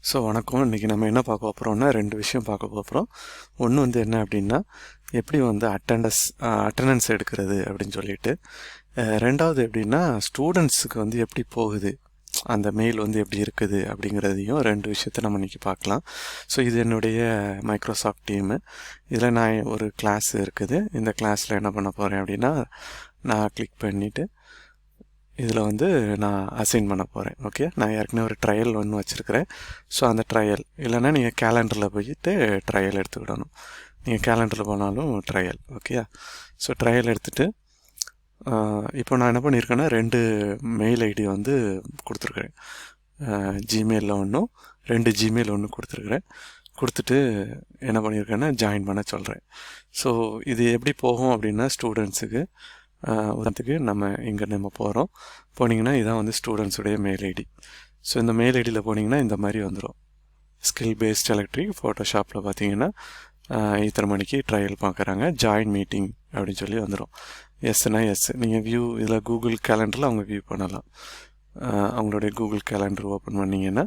So வணக்கம். இன்றைக்கி நம்ம என்ன பார்க்க போகிறோம்னா 2 விஷயம் பார்க்க போகிறோம். ஒன்று வந்து என்ன அப்படின்னா எப்படி வந்து அட்டண்டன்ஸ் எடுக்கிறது அப்படின்னு சொல்லிட்டு, ரெண்டாவது எப்படின்னா ஸ்டூடெண்ட்ஸுக்கு வந்து எப்படி போகுது, அந்த மெயில் வந்து எப்படி இருக்குது அப்படிங்கிறதையும் 2 விஷயத்தை நம்ம இன்றைக்கி பார்க்கலாம். ஸோ இது என்னுடைய மைக்ரோசாஃப்ட் டீமு. இதில் நான் ஒரு கிளாஸ் இருக்குது. இந்த கிளாஸில் என்ன பண்ண போகிறேன் அப்படின்னா, நான் கிளிக் பண்ணிவிட்டு இதில் வந்து நான் அசைன் பண்ண போகிறேன். ஓகே, நான் ஏற்கனவே ஒரு ட்ரையல் ஒன்று வச்சுருக்கிறேன். ஸோ அந்த ட்ரையல் இல்லைன்னா நீங்கள் கேலண்டரில் போயிட்டு ட்ரையல் எடுத்துக்கிடணும். நீங்கள் கேலண்டரில் போனாலும் ட்ரையல். ஓகே, ஸோ ட்ரையல் எடுத்துகிட்டு இப்போ நான் என்ன பண்ணியிருக்கேன்னா 2 மெயில் ஐடி வந்து கொடுத்துருக்குறேன். ஜிமெயிலில் ஒன்றும் 2 ஜிமெயில் ஒன்று கொடுத்துருக்குறேன். கொடுத்துட்டு என்ன பண்ணியிருக்கேன்னா ஜாயின் பண்ண சொல்கிறேன். ஸோ இது எப்படி போகும் அப்படின்னா, ஸ்டூடெண்ட்ஸுக்கு உதாரணத்துக்கு நம்ம போகிறோம். போனீங்கன்னா இதான் வந்து ஸ்டூடெண்ட்ஸுடைய மெயில் ஐடி. ஸோ இந்த மெயில் ஐடியில் போனீங்கன்னா இந்த மாதிரி வந்துடும். ஸ்கில் பேஸ்ட் எலக்ட்ரிக் ஃபோட்டோஷாப்பில் பார்த்தீங்கன்னா இத்தனை மணிக்கு ட்ரையல் பார்க்குறாங்க, ஜாயின் மீட்டிங் அப்படின்னு சொல்லி வந்துடும். எஸ்னா எஸ். நீங்கள் வியூ இதில் கூகுள் கேலண்டரில் அவங்க வியூ பண்ணலாம். அவங்களுடைய கூகுள் கேலண்டர் ஓப்பன் பண்ணிங்கன்னா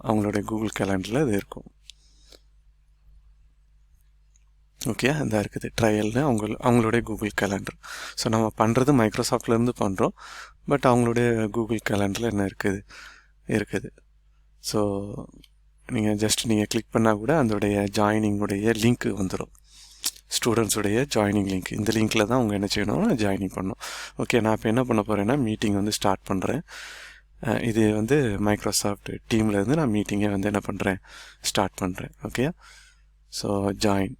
அவங்களுடைய கூகுள் கேலண்டரில் இது இருக்கும். ஓகே, இந்த இருக்குது ட்ரையல்னு அவங்களுடைய கூகுள் கேலண்டர். ஸோ நம்ம பண்ணுறது மைக்ரோசாஃப்ட்லேருந்து பண்ணுறோம், பட் அவங்களுடைய கூகுள் கேலண்டரில் என்ன இருக்குது. ஸோ நீங்கள் கிளிக் பண்ணால் கூட அதோடைய ஜாயினிங்குடைய லிங்க் வந்துடும். ஸ்டூடெண்ட்ஸுடைய ஜாயினிங் லிங்க், இந்த லிங்க்கில் தான் அவங்க என்ன செய்யணும்னா ஜாயினிங் பண்ணணும். ஓகே, நான் இப்போ என்ன பண்ண போகிறேன்னா மீட்டிங் வந்து ஸ்டார்ட் பண்ணுறேன். இது வந்து மைக்ரோசாஃப்ட் டீம்லேருந்து நான் மீட்டிங்கை வந்து என்ன பண்ணுறேன், ஸ்டார்ட் பண்ணுறேன். ஓகே, ஸோ ஜாயின்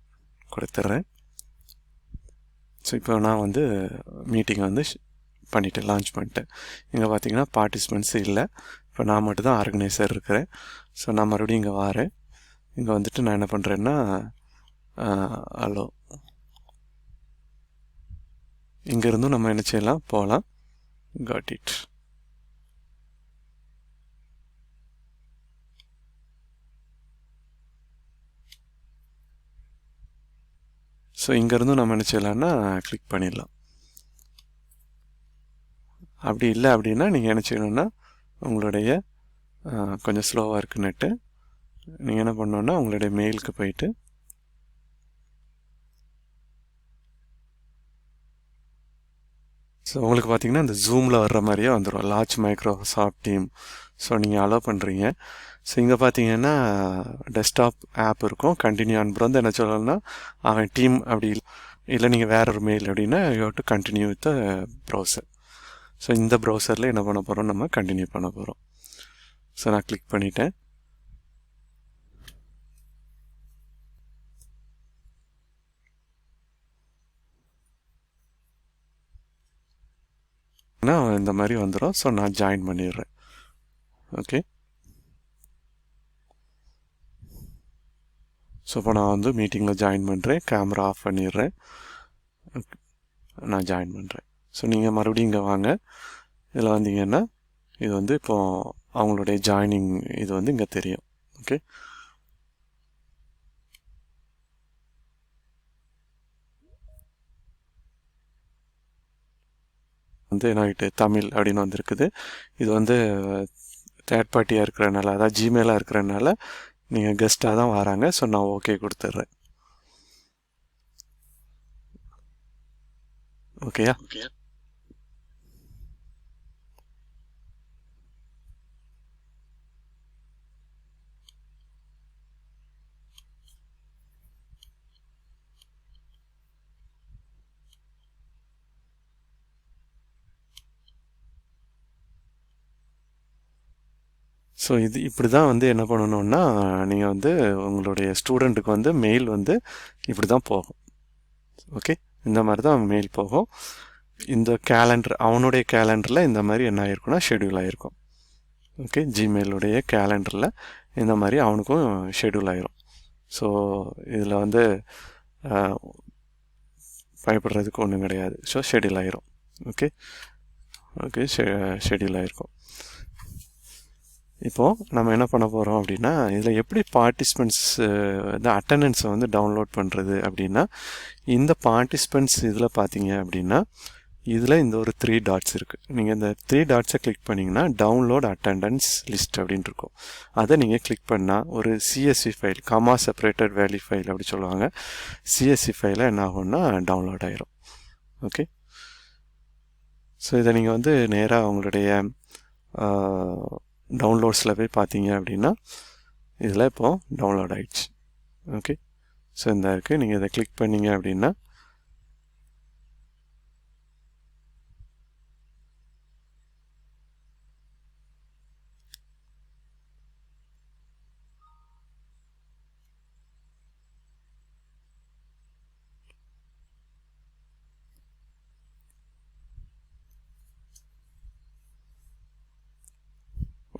கொடுத்துட்றேன். ஸோ இப்போ நான் வந்து மீட்டிங்கை வந்து லான்ச் பண்ணிட்டேன். இங்கே பார்த்தீங்கன்னா பார்ட்டிசிபெண்ட்ஸ் இல்லை, இப்போ நான் மட்டும் தான் ஆர்கனைசர் இருக்கிறேன். ஸோ நான் மறுபடியும் இங்கே வரேன். இங்கே வந்துட்டு நான் என்ன பண்ணுறேன்னா ஹலோ, இங்கேருந்தும் நம்ம என்ன செய்யலாம், போகலாம். Got it. ஸோ இங்கேருந்தும் நம்ம என்ன செய்யலாம்னா கிளிக் பண்ணிடலாம். அப்படி இல்லை அப்படின்னா நீங்கள் என்ன செய்யணுன்னா, உங்களுடைய கொஞ்சம் ஸ்லோவாக இருக்குது நெட்டு, நீங்கள் என்ன பண்ணணுன்னா உங்களுடைய மெயிலுக்கு போயிட்டு ஸோ உங்களுக்கு பார்த்தீங்கன்னா இந்த ஜூமில் வர்ற மாதிரியே வந்துடும், லார்ஜ் மைக்ரோசாஃப்ட் டீம். ஸோ நீங்கள் அலோவ் பண்ணுறீங்க. ஸோ இங்கே பார்த்தீங்கன்னா டெஸ்க்டாப் ஆப் இருக்கும். கண்டினியூ அன்பு வந்து என்ன சொல்லணும்னா அவன் டீம் அப்படி இல்லை நீங்கள் வேற ஒரு மெயில் அப்படின்னா you have to continue with the browser. So இந்த ப்ரௌசரில் என்ன பண்ண போகிறோம், நம்ம கண்டினியூ பண்ண போகிறோம். ஸோ நான் கிளிக் பண்ணிட்டேன். இந்த மாதிரி வந்துடும். ஸோ நான் ஜாயின் பண்ணிடுறேன். ஓகே, ஸோ இப்போ நான் வந்து மீட்டிங்கில் ஜாயின் பண்ணுறேன். கேமரா ஆஃப் பண்ணிடுறேன். நான் ஜாயின் பண்ணுறேன். ஸோ நீங்கள் மறுபடியும் இங்கே வாங்க. இதில் வந்தீங்கன்னா இது வந்து இப்போது அவங்களுடைய ஜாயினிங் இது வந்து இங்கே தெரியும். ஓகே, வந்து என்னாகிட்டு தமிழ் அப்படின்னு வந்துருக்குது. இது வந்து தேர்ட் பார்ட்டியாக இருக்கிறனால, அதாவது ஜிமெயிலாக இருக்கிறனால நீங்கள் கெஸ்ட்டாக தான் வராங்க. ஸோ நான் ஓகே கொடுத்துட்றேன். ஓகேயா? ஸோ இது இப்படி தான் வந்து என்ன பண்ணணுன்னா, நீங்கள் வந்து உங்களுடைய ஸ்டூடெண்ட்டுக்கு வந்து மெயில் வந்து இப்படி தான் போகும். ஓகே, இந்த மாதிரி தான் மெயில் போகும். இந்த கேலண்டர், அவனுடைய கேலண்டரில் இந்த மாதிரி என்ன ஆகிருக்குன்னா ஷெடியூல் ஆகிருக்கும். ஓகே, ஜிமெயிலுடைய கேலண்டரில் இந்த மாதிரி அவனுக்கும் ஷெடியூல் ஆகிரும். ஸோ இதில் வந்து பயப்படுறதுக்கு ஒன்றும் கிடையாது. ஸோ ஷெடியூல் ஆகிரும். ஓகே, ஷெடியூல் ஆகிருக்கும். இப்போது நம்ம என்ன பண்ண போகிறோம் அப்படின்னா, இதில் எப்படி பார்ட்டிசிபெண்ட்ஸ் இந்த அட்டண்டன்ஸை வந்து டவுன்லோட் பண்ணுறது அப்படின்னா, இந்த பார்ட்டிசிபெண்ட்ஸ் இதில் பார்த்தீங்க அப்படின்னா இதில் இந்த ஒரு 3 டாட்ஸ் இருக்குது. நீங்கள் இந்த 3 டாட்ஸை கிளிக் பண்ணிங்கன்னா டவுன்லோட் அட்டெண்டன்ஸ் லிஸ்ட் அப்படின்ட்டு இருக்கும். அதை நீங்கள் கிளிக் பண்ணால் ஒரு CSV file, comma separated value file அப்படி சொல்லுவாங்க. CSV ஃபைலில் என்ன ஆகும்னா டவுன்லோட் ஆயிரும். ஓகே, ஸோ இதை நீங்கள் வந்து நேராக உங்களுடைய டவுன்லோட்ஸில் போய் பார்த்தீங்க அப்படின்னா இதில் இப்போது டவுன்லோட் ஆயிடுச்சு. ஓகே, ஸோ இந்த இருக்குது. நீங்கள் இதை கிளிக் பண்ணீங்க அப்படின்னா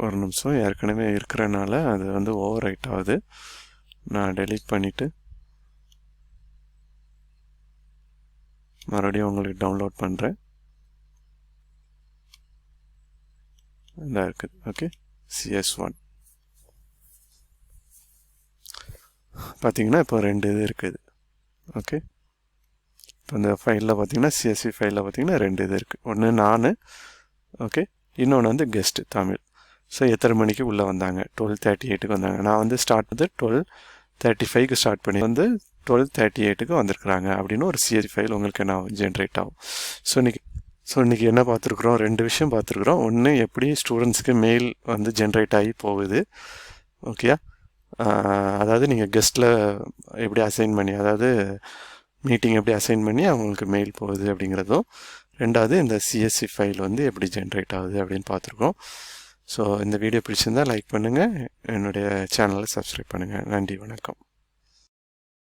ஒரு நிமிஷம், ஏற்கனவே இருக்கிறனால அது வந்து ஓவர் ரைட் ஆகுது. நான் டெலீட் பண்ணிவிட்டு மறுபடியும் உங்களுக்கு டவுன்லோட் பண்ணுறேன். இதாக இருக்குது. ஓகே, CS1 பார்த்தீங்கன்னா இப்போ 2 இது இருக்குது. ஓகே, இப்போ இந்த ஃபைலில் பார்த்தீங்கன்னா CSV ஃபைலில் பார்த்தீங்கன்னா 2 இது இருக்குது. ஒன்று நான், ஓகே, இன்னொன்று வந்து கெஸ்ட்டு தமிழ். ஸோ எத்தனை மணிக்கு உள்ளே வந்தாங்க? 12:38க்கு வந்தாங்க. நான் வந்து ஸ்டார்ட் வந்து 12:35க்கு ஸ்டார்ட் பண்ணி வந்து 12:38க்கு வந்திருக்கிறாங்க அப்படின்னு ஒரு CSV ஃபைல் உங்களுக்கு என்ன ஜென்ரேட் ஆகும். ஸோ இன்றைக்கி என்ன பார்த்துருக்குறோம்? 2 விஷயம் பார்த்துருக்குறோம். ஒன்று, எப்படி ஸ்டூடெண்ட்ஸ்க்கு மெயில் வந்து ஜென்ரேட் ஆகி போகுது. ஓகேயா, அதாவது நீங்கள் கெஸ்ட்டில் எப்படி அசைன் பண்ணி, அதாவது மீட்டிங் எப்படி அசைன் பண்ணி அவங்களுக்கு மெயில் போகுது அப்படிங்கிறதும், ரெண்டாவது இந்த CSV ஃபைல் வந்து எப்படி ஜென்ரேட் ஆகுது அப்படின்னு பார்த்துருக்கோம். ஸோ இந்த வீடியோ பிடிச்சிருந்தால் லைக் பண்ணுங்கள், என்னுடைய சேனலை சப்ஸ்கிரைப் பண்ணுங்கள். நன்றி, வணக்கம்.